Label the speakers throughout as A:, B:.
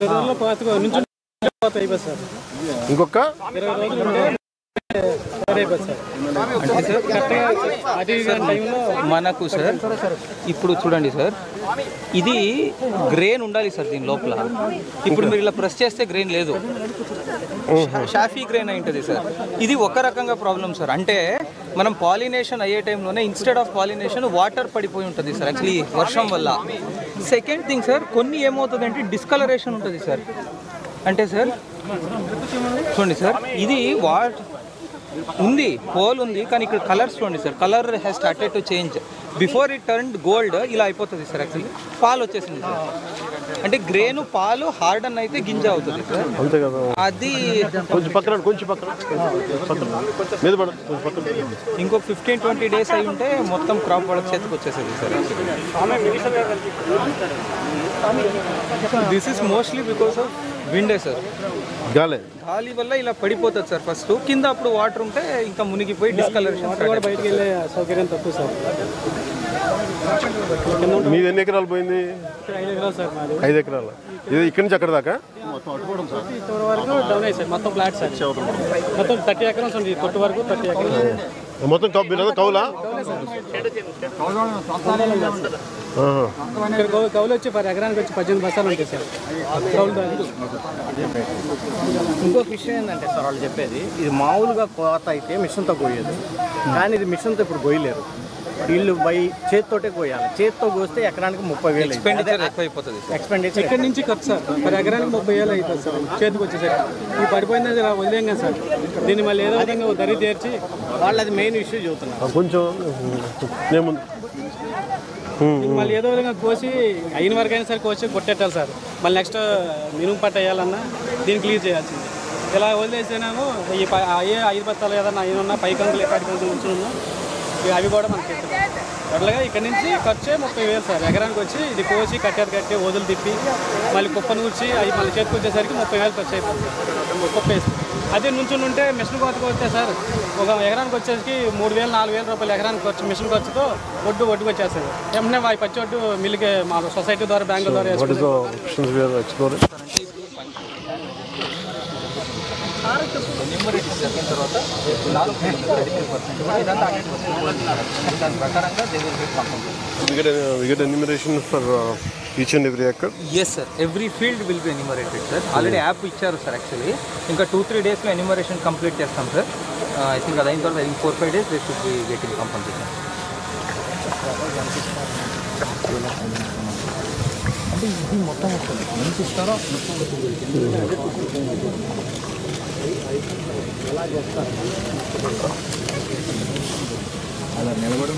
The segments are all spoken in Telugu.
A: ఇంకొక
B: మనకు సార్ ఇప్పుడు చూడండి సార్, ఇది గ్రెయిన్ ఉండాలి సార్ దీని లోపల. ఇప్పుడు మీరు ఇలా ప్రెస్ చేస్తే గ్రెయిన్ లేదు, షాఫీ గ్రెయిన్ అయి ఉంటుంది సార్. ఇది ఒక రకంగా ప్రాబ్లం సార్. అంటే మనం పాలినేషన్ అయ్యే టైంలోనే ఇన్స్టెడ్ ఆఫ్ పాలినేషన్ వాటర్ పడిపోయి ఉంటుంది సార్ యాక్చువల్లీ వర్షం వల్ల. సెకండ్ థింగ్ సార్, కొన్ని ఏమవుతుందంటే డిస్కలరేషన్ ఉంటుంది సార్. అంటే సార్ చూడండి సార్, ఇది ఉంది హోల్ ఉంది, కానీ ఇక్కడ కలర్స్ చూడండి sir, colour has started to change. Before it turn gold ఇలా అయిపోతుంది సార్ యాక్చువల్లీ. పాలు వచ్చేసింది సార్. అంటే గ్రెయిన్ పాలు హార్డన్ అయితే గింజ అవుతుంది సార్. అది ఇంకొక 15-20 days అయి ఉంటే మొత్తం క్రాప్ వాళ్ళకి చేతికి వచ్చేసేది sir. This is mostly because of విండే సార్. గాలి వల్ల ఇలా పడిపోతుంది సార్ ఫస్ట్ కింద. అప్పుడు వాటర్ ఉంటే ఇంకా మునిగిపోయి డిస్కలరేషన్
C: బయటకు వెళ్ళే సౌకర్యం తక్కువ సార్.
A: మీది ఎన్ని ఎకరాలు పోయింది?
C: 5 ఎకరాలు సార్ మాది.
A: 5 ఎకరాలు. ఇది ఇక్కడి నుంచి అక్కడ దాకా
C: ఇంతవరకు వరకు డౌన్ అయ్యి సార్. మొత్తం ఫ్లాట్ సార్. మొత్తం 30 ఎకరాలు ఉంది. కొట్టు వరకు 30 ఎకరాలు
A: మొత్తం కౌలా.
C: కౌలు వచ్చి ఎకరానికి వచ్చి 18 బస్తాలు ఉంటాయి సార్ కౌలు.
D: ఇంకొక విషయం ఏంటంటే సార్, వాళ్ళు చెప్పేది ఇది మామూలుగా కోత అయితే మిషన్తో కోయేది, కానీ ఇది మిషన్తో ఇప్పుడు కోయలేరు. వీళ్ళు చేతితోటే కోయాలి. చేతితో కోస్తే ఎకరానికి 30,000
B: ఎక్స్పెండిచర్ ఎక్కువైపోతుంది.
C: ఎక్స్పెండిచర్ ఇక్కడి నుంచి ఖర్చు సార్ ఎకరానికి 30,000 అవుతుంది సార్ చేతికి వచ్చేసరికి. ఈ పడిపోయింది వదిలేం కదా సార్. దీన్ని మళ్ళీ ఏదో విధంగా దరి తీర్చి
D: వాళ్ళు అది మెయిన్ ఇష్యూ చెబుతున్నారు.
A: కొంచెం
C: మళ్ళీ ఏదో విధంగా కోసి అయిన వరకు అయినా సరే కోసి కొట్టేట్టాలి సార్. మళ్ళీ నెక్స్ట్ మినుము పట్ట వేయాలన్నా దీన్ని క్లియర్ చేయాల్సింది. ఇలా వదిలేసేనాము ఈ అయ్యే 5 బస్తాలు ఏదన్నా అయిన ఉన్నా పైకంకులు ఎక్కడికంకులు ఉంచున్నా అవి కూడా మనకి అట్లాగా ఇక్కడ నుంచి ఖర్చే 30,000 సార్. ఎకరానికి వచ్చి ఇది కోసి కట్టి వదులు తిప్పి మళ్ళీ కుప్పను కూర్చి అవి మళ్ళీ చేతికి వచ్చేసరికి 30,000 ఖర్చు అయిపోతుంది కుప్ప వేసి. అదే నుంచి ఉంటే మిషన్ కోతకు వస్తే సార్ ఒక ఎకరానికి వచ్చేసరికి 3,000-4,000 రూపాయలు ఎకరానికి ఖర్చు మిషన్ ఖర్చుతో ఒడ్డుకు వచ్చేస్తుంది. ఏమన్నా అవి పచ్చి ఒడ్డు మిల్లుకి మా సొసైటీ ద్వారా బ్యాంకుల ద్వారా
B: జరిగిన తర్వాత 4% ఇదంతా 100% దాని ప్రకారంగా
A: each and every acre?
B: Yes sir, every field will be enumerated sir. Already app ఇచ్చారు సార్ యాక్చువల్లీ. ఇంకా 2-3 daysలో ఎన్యూమరేషన్ కంప్లీట్ చేస్తాం సార్. ఐ థింక్ అది అయిన తర్వాత 4-5 days they should be getting compulsory. అంటే ఇది మొత్తం వస్తుంది ఎంత ఇస్తారో అలా నిలబడి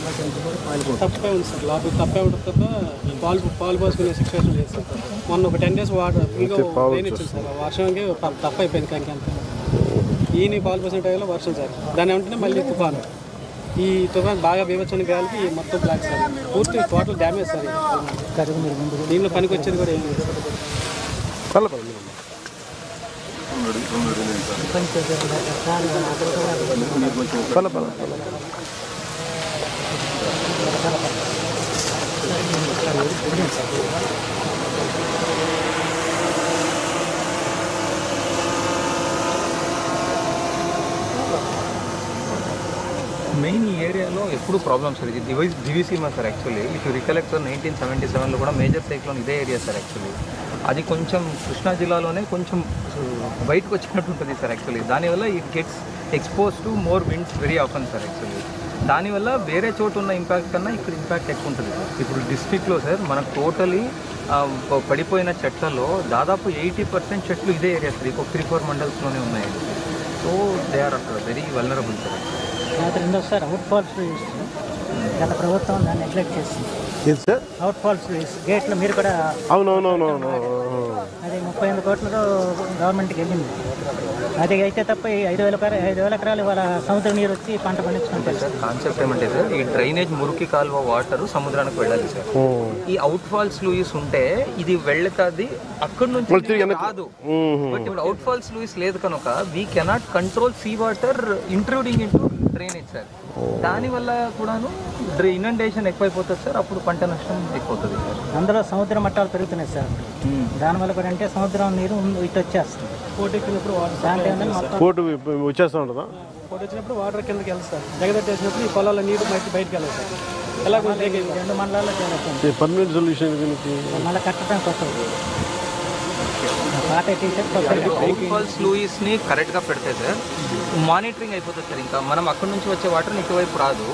C: తప్పే ఉంది సార్. లోపల తప్పే ఉంటుంది తప్ప పాలు పోసుకునే సిచ్యువేషన్ లేదు సార్. మొన్న ఒక 10 days వాటర్ ఫుల్గా రెయిన్ ఇచ్చింది సార్. వర్షంకి తప్ప అయిపోయింది. కంకెంత ఈయన పాలు పోసిన టైంలో వర్షం సార్. దాని వెంటనే మళ్ళీ తుఫాను. ఈ తుఫాన్ బాగా బీభత్సమైన గాలికి మొత్తం బ్లాక్ సార్. పూర్తి టోటల్ డ్యామేజ్ సార్. దీనిలో పనికి వచ్చేది కూడా ఏం లేదు సార్.
B: మెయిన్ ఈ ఏరియాలో ఎప్పుడు ప్రాబ్లమ్ సార్. ఇది Diviseema sir actually. If you recollect sir 1977లో కూడా మేజర్ సైక్లోన్ ఇదే ఏరియా సార్ యాక్చువల్లీ. అది కొంచెం కృష్ణా జిల్లాలోనే కొంచెం బయటకు వచ్చినట్టు ఉంటుంది సార్ యాక్చువల్లీ. దానివల్ల it gets expose to more winds very often sir actually. దానివల్ల వేరే చోటు ఉన్న ఇంపాక్ట్ కన్నా ఇక్కడ ఇంపాక్ట్ ఎక్కువ ఉంటుంది సార్. ఇప్పుడు డిస్ట్రిక్ట్లో సార్ మనకు టోటలీ పడిపోయిన చెట్లలో దాదాపు 80% చెట్లు ఇదే ఏరియా సార్. ఇంకొక 3-4 మండల్స్లోనే ఉన్నాయి. So they are very vulnerable sir.
E: రెండోసారి అవుట్ ఫాల్స్ గత ప్రభుత్వం దాన్ని నెగ్లెక్ట్ చేస్తుంది. అవుట్ ఫాల్స్ గేట్లు మీరు కూడా
A: అవునవునవునవును
E: అది 38 కోట్లతో గవర్నమెంట్కి వెళ్ళింది. అది అయితే తప్ప 5,000 ఎకరాలు వాళ్ళ సముద్ర నీరు వచ్చి పంట పండించుకుంటారు
B: సార్. కాన్సెప్ట్ ఏమంటే సార్, ఈ డ్రైనేజ్ మురికి కాలువ వాటర్ సముద్రానికి వెళ్ళాలి సార్. ఈ అవుట్ ఫాల్స్ లూయిస్ ఉంటే ఇది వెళ్తుంది అక్కడి నుంచి కాదు. బట్ ఇప్పుడు అవుట్ ఫాల్స్ లూయిస్ లేదు కనుక we cannot control sea water intruding into drainage sir. దానివల్ల కూడాను ఇనండేషన్ ఎక్కువైపోతుంది సార్. అప్పుడు పంట నష్టం ఎక్కువ అవుతుంది సార్.
E: అందులో సముద్ర మట్టాలు పెరుగుతున్నాయి సార్. దానివల్ల కూడా అంటే సముద్రం నీరు ఇటు వచ్చేస్తుంది.
C: పోటీ ఎక్కినప్పుడు వాటర్
E: దాంట్లో ఏంటంటే మొత్తం
A: పోటు వచ్చేస్తూ ఉంటుందా?
C: పోటీ వచ్చినప్పుడు వాటర్ కిందకి వెళ్తుంది సార్. జగదట్టేసినప్పుడు ఈ పొలాల నీరు బయటకు వెళ్ళదు సార్. ఎలా
E: ఈ 2 మండలాల్లో చేరుతుంది.
A: పర్మనెంట్ సొల్యూషన్ దీనికి
E: మళ్ళీ కట్టడానికి వస్తుంది. పాత టీషర్ట్
B: అవుట్ఫాల్స్ లూయిస్ని కరెక్ట్గా పెడితే సార్ మానిటరింగ్ అయిపోతుంది సార్. ఇంకా మనం అక్కడి నుంచి వచ్చే వాటర్ ఇటువైపు రాదు,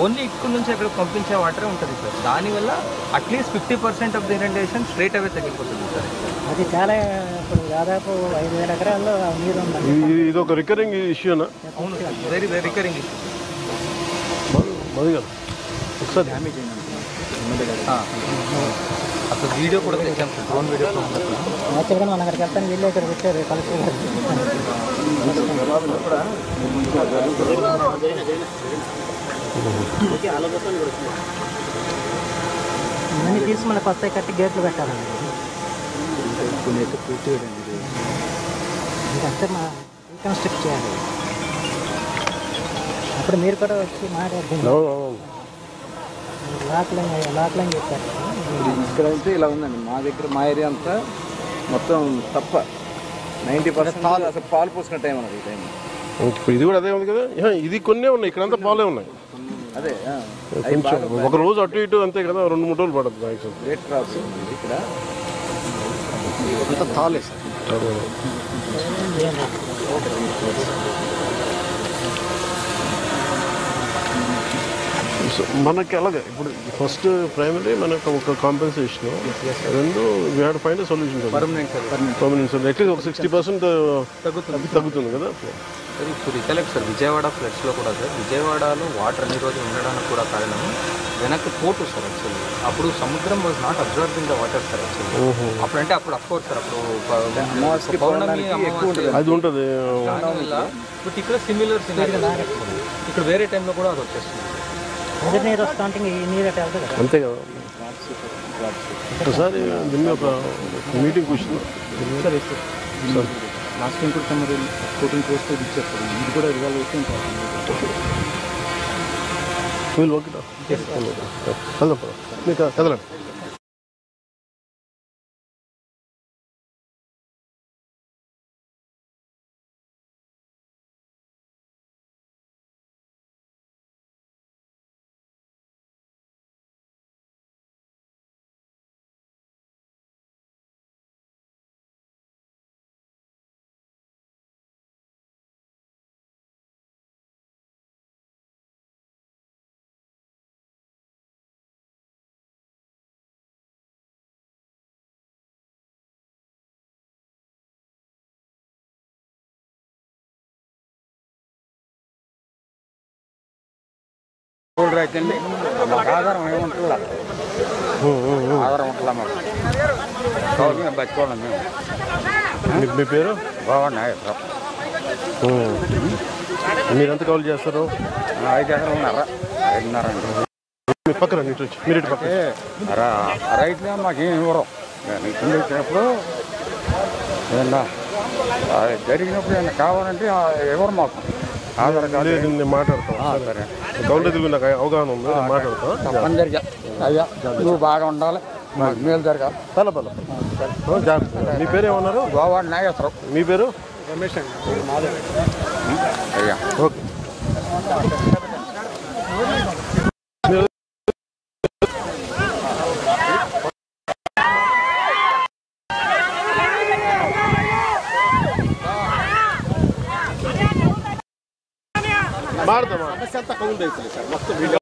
B: ఓన్లీ ఇక్కడ నుంచి అక్కడ పంపించే వాటరే ఉంటుంది సార్. దానివల్ల అట్లీస్ట్ 50% of the irritation straight away తగ్గిపోతుంది సార్.
E: అది చాలా ఇప్పుడు దాదాపు 5,000 ఎకరాల్లో నీరు ఉంది.
A: ఇది ఒక రికరింగ్ ఇష్యూనా?
B: అవును sir, very very recurring issue.
A: మది కదా ఒకసారి
B: అసలు వీడియో కూడా తెచ్చాం సార్, డ్రోన్ వీడియో.
E: యాక్చువల్గా మనం అక్కడికి వెళ్తాను వెళ్ళి ఇక్కడ పెట్టారు కలెక్టర్ గారు. ఇవన్నీ తీసి మళ్ళీ కొత్తవి కట్టి గేట్లు పెట్టాలండి. ఇదంతా మా రీకన్స్ట్రక్ట్ చేయాలి. అప్పుడు మీరు కూడా వచ్చి మాట్లాడుతుంది. లాక్లని చెప్పారు.
D: ఇక్కడ అయితే ఇలా ఉందండి. మా దగ్గర మా ఏరియా అంతా మొత్తం తప్ప 90% అసలు పాలు పోసుకున్న టైం అన్నది ఈ టైం.
A: ఇప్పుడు ఇది కూడా అదే ఉంది కదా. ఇది కొన్నే ఉన్నాయి, ఇక్కడంతా పాలే ఉన్నాయి.
D: అదే
A: కొంచెం ఒక రోజు అటు ఇటు అంతే కదా, 2-3 రోజులు పడుతుంది మ్యాక్సిమం.
D: రేట్ క్రాప్స్ ఉంది ఇక్కడ అంతా తాలే సార్.
A: మనకి అలాగే ఇప్పుడు ఫస్ట్ ప్రైమరీ మనకు ఒక కాంపెన్సేషన్, రెండు we had find solution. Permanent solution at least ఒక 60% తగ్గుతుంది కదా.
B: సార్ ఇప్పుడు రికలెక్ట్ సార్ విజయవాడ ఫ్లడ్స్లో కూడా సార్, విజయవాడలో వాటర్ అన్ని రోజులు ఉండడానికి కూడా కారణం వెనక్కి పోటు సార్. యాక్చువల్లీ అప్పుడు సముద్రం was not observing the water sir. Actually అప్పుడంటే అప్పుడు అఫ్కోర్స్ సార్ అప్పుడు పౌర్ణమి
A: అది ఉంటుంది.
B: దానివల్ల బట్ ఇక్కడ సిమిలర్ ఇక్కడ వేరే టైంలో కూడా అది వచ్చేస్తుంది.
E: ఎదురు నీరు వస్తూ ఉంటే ఈ నీరు అట్లా వెళ్తుంది కదా.
A: అంతే కదా. ఒకసారి దీన్ని ఒక మీటింగ్ కూర్చున్నాం సార్.
D: లాస్ట్ టైం కూడా మరి కోటింగ్ కోస్తే ఇచ్చేస్తారు. ఇది కూడా రిజాల్వ్
A: వీళ్ళు ఓకే కదలపా మీకు కదలండి.
D: రైతు అండి. మాకు ఆధారం ఏముంటుందా? ఆధారం ఉంటుందా మాకు? మేము బతుకోవాలి. మేము
A: మీ పేరు
D: బాగున్నాయి.
A: మీరెంత కాల్ చేస్తారు?
D: 5 ఎకరాలు ఉన్నారా? 5.5 అండి.
A: మీ పక్కన ఇటు వచ్చి మీరు ఇటు పక్కన
D: రైతులే మాకేం ఇవ్వరు. కింద వచ్చినప్పుడు ఏమన్నా జరిగినప్పుడు ఏమన్నా కావాలంటే ఎవరు మాకు ఆధార్ కార్డు
A: నేను మాట్లాడతాను.
D: సరే
A: గౌరవ తెలుగు నాకు అవగాహన ఉంది, నేను మాట్లాడతాను.
D: అందరికీ అయ్యా నువ్వు బాగా ఉండాలి, మాకు మేలు జరగాలి.
A: పల జాగ్రత్త. మీ పేరు ఏమన్నారు?
D: గోవా నాగేశ్వరం.
A: మీ పేరు?
C: రమేష్ అండి.
D: అయ్యా
A: ఓకే. ಮಾಡ್ತಾ